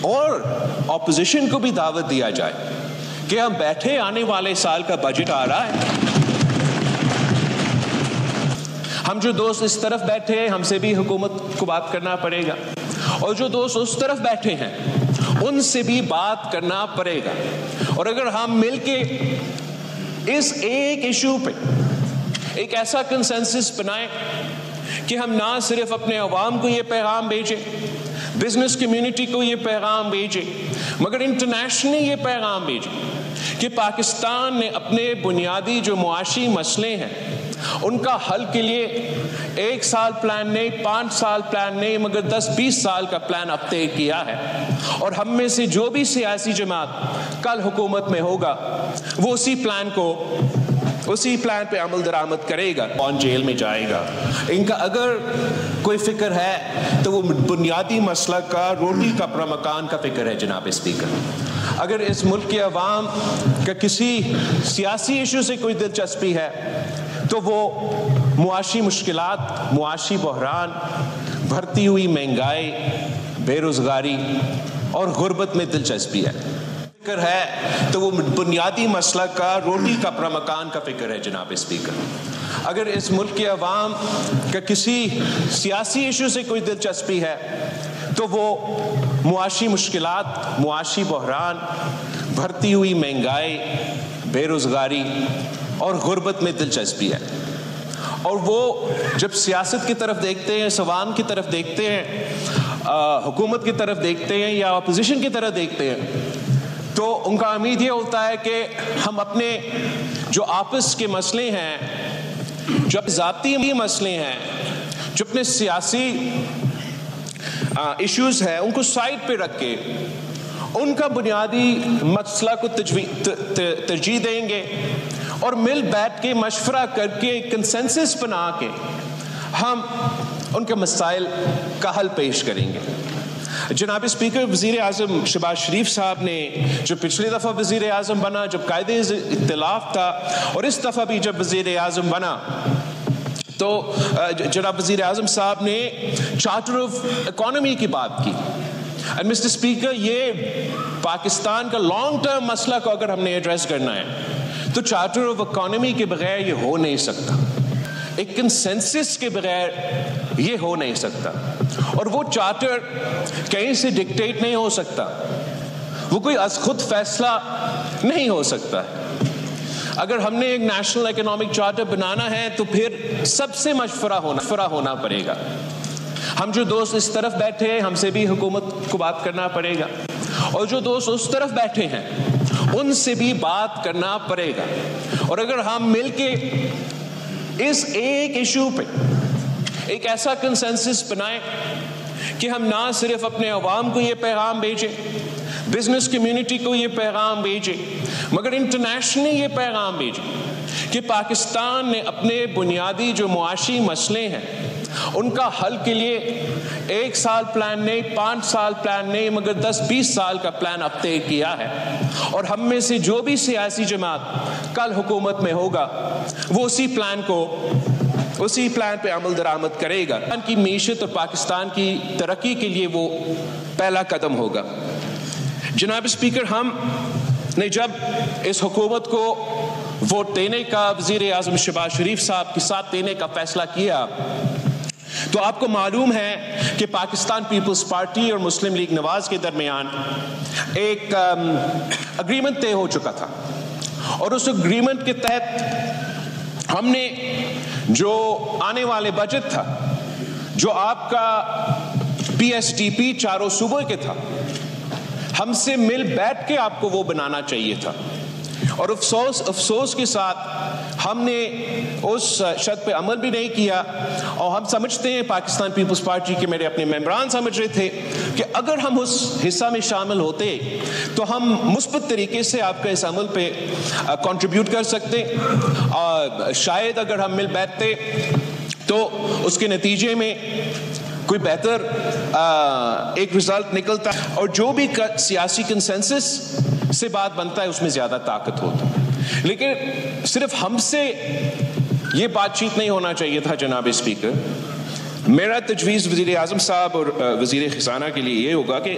اور اپوزیشن کو بھی دعوت دیا جائے کہ ہم بیٹھے، آنے والے سال کا بجٹ آ رہا ہے، ہم جو دوست اس طرف بیٹھے ہیں ہم سے بھی حکومت کو بات کرنا پڑے گا، اور جو دوست اس طرف بیٹھے ہیں ان سے بھی بات کرنا پڑے گا. اور اگر ہم مل کے اس ایک ایشو پہ ایک ایسا کنسنسس بنائیں کہ ہم نہ صرف اپنے عوام کو یہ پیغام بھیجیں، بزنس کمیونٹی کو یہ پیغام بھیجیں، مگر انٹرنیشنلی یہ پیغام بھیجیں کہ پاکستان نے اپنے بنیادی جو معاشی مسئلے ہیں ان کا حل کے لیے 1 سال پلان نہیں، 5 سال پلان نہیں، مگر 10-20 سال کا پلان اب طے کیا ہے. اور ہم میں سے جو بھی سیاسی جماعت کل حکومت میں ہوگا وہ اسی پلان پہ عمل درآمد کرے گا. کون جیل میں جائے گا؟ ان کا اگر کوئی فکر ہے تو وہ بنیادی مسئلہ کا، روٹی کپڑا مکان کا فکر ہے. جناب اسپیکر، اگر اس ملک کے عوام کا کسی سیاسی ایشو سے کوئی دلچسپی ہے تو وہ معاشی مشکلات، معاشی بحران، بڑھتی ہوئی مہنگائی، بے روزگاری اور غربت میں دلچسپی ہے. فکر ہے تو وہ بنیادی مسئلہ کا، روٹی کپڑا مکان کا فکر ہے. جناب اسپیکر، اگر اس ملک کے عوام کا کسی سیاسی ایشو سے کوئی دلچسپی ہے تو وہ معاشی مشکلات، معاشی بحران، بڑھتی ہوئی مہنگائی، بے روزگاری اور غربت میں دلچسپی ہے. اور وہ جب سیاست کی طرف دیکھتے ہیں، عوام کی طرف دیکھتے ہیں، حکومت کی طرف دیکھتے ہیں یا اپوزیشن کی طرف دیکھتے ہیں، تو ان کا امید یہ ہوتا ہے کہ ہم اپنے جو آپس کے مسئلے ہیں، جو ذاتی مسئلے ہیں، جو اپنے سیاسی ایشوز ہیں، ان کو سائڈ پہ رکھ کے ان کا بنیادی مسئلہ کو ترجیح دیں گے اور مل بیٹھ کے مشورہ کر کے کنسنسس بنا کے ہم ان کے مسائل کا حل پیش کریں گے. جناب اسپیکر، وزیر اعظم شہباز شریف صاحب نے جو پچھلی دفعہ وزیر اعظم بنا جب قائد اختلاف تھا، اور اس دفعہ بھی جب وزیر اعظم بنا تو جناب وزیر اعظم صاحب نے چارٹر آف اکانومی کی بات کی. اینڈ مسٹر اسپیکر، یہ پاکستان کا لانگ ٹرم مسئلہ کو اگر ہم نے ایڈریس کرنا ہے تو چارٹر آف اکانومی کے بغیر یہ ہو نہیں سکتا، ایک کنسنسس کے بغیر یہ ہو نہیں سکتا. اور وہ چارٹر کہیں سے ڈکٹیٹ نہیں ہو سکتا، وہ کوئی از خود فیصلہ نہیں ہو سکتا. اگر ہم نے ایک نیشنل اکنامک چارٹر بنانا ہے تو پھر سب سے مشورہ ہونا پڑے گا. ہم جو دوست اس طرف بیٹھے ہیں ہم سے بھی حکومت کو بات کرنا پڑے گا، اور جو دوست اس طرف بیٹھے ہیں ان سے بھی بات کرنا پڑے گا. اور اگر ہم مل کے اس ایک ایشو پہ ایک ایسا کنسنسس بنائیں کہ ہم نہ صرف اپنے عوام کو یہ پیغام بھیجیں، بزنس کمیونٹی کو یہ پیغام بھیجیں، مگر انٹرنیشنلی یہ پیغام بھیجیں کہ پاکستان نے اپنے بنیادی جو معاشی مسئلے ہیں ان کا حل کے لیے 1 سال پلان نہیں، 5 سال پلان نہیں، مگر 10-20 سال کا پلان اب طے کیا ہے. اور ہم میں سے جو بھی سیاسی جماعت کل حکومت میں ہوگا وہ اسی پلان پہ عمل درآمد کرے گا. پاکستان کی معیشت اور پاکستان کی ترقی کے لیے وہ پہلا قدم ہوگا. جناب اسپیکر، ہم نے جب اس حکومت کو ووٹ دینے کا، وزیر اعظم شہباز شریف صاحب کے ساتھ دینے کا فیصلہ کیا تو آپ کو معلوم ہے کہ پاکستان پیپلز پارٹی اور مسلم لیگ نواز کے درمیان ایک اگریمنٹ طے ہو چکا تھا. اور اس اگریمنٹ کے تحت ہم نے جو آنے والے بجٹ تھا، جو آپ کا پی ایس ٹی پی چاروں صوبوں کے تھا، ہم سے مل بیٹھ کے آپ کو وہ بنانا چاہیے تھا. اور افسوس کے ساتھ ہم نے اس شرط پہ عمل بھی نہیں کیا. اور ہم سمجھتے ہیں، پاکستان پیپلز پارٹی کے میرے اپنے ممبران سمجھ رہے تھے کہ اگر ہم اس حصہ میں شامل ہوتے تو ہم مثبت طریقے سے آپ کا اس عمل پہ کنٹریبیوٹ کر سکتے. اور شاید اگر ہم مل بیٹھتے تو اس کے نتیجے میں کوئی بہتر ایک رزلٹ نکلتا، اور جو بھی سیاسی کنسنسس سے بات بنتا ہے اس میں زیادہ طاقت ہوتی. لیکن صرف ہم سے یہ بات چیت نہیں ہونا چاہیے تھا. جناب اسپیکر، میرا تجویز وزیر اعظم صاحب اور وزیر خزانہ کے لیے یہ ہوگا کہ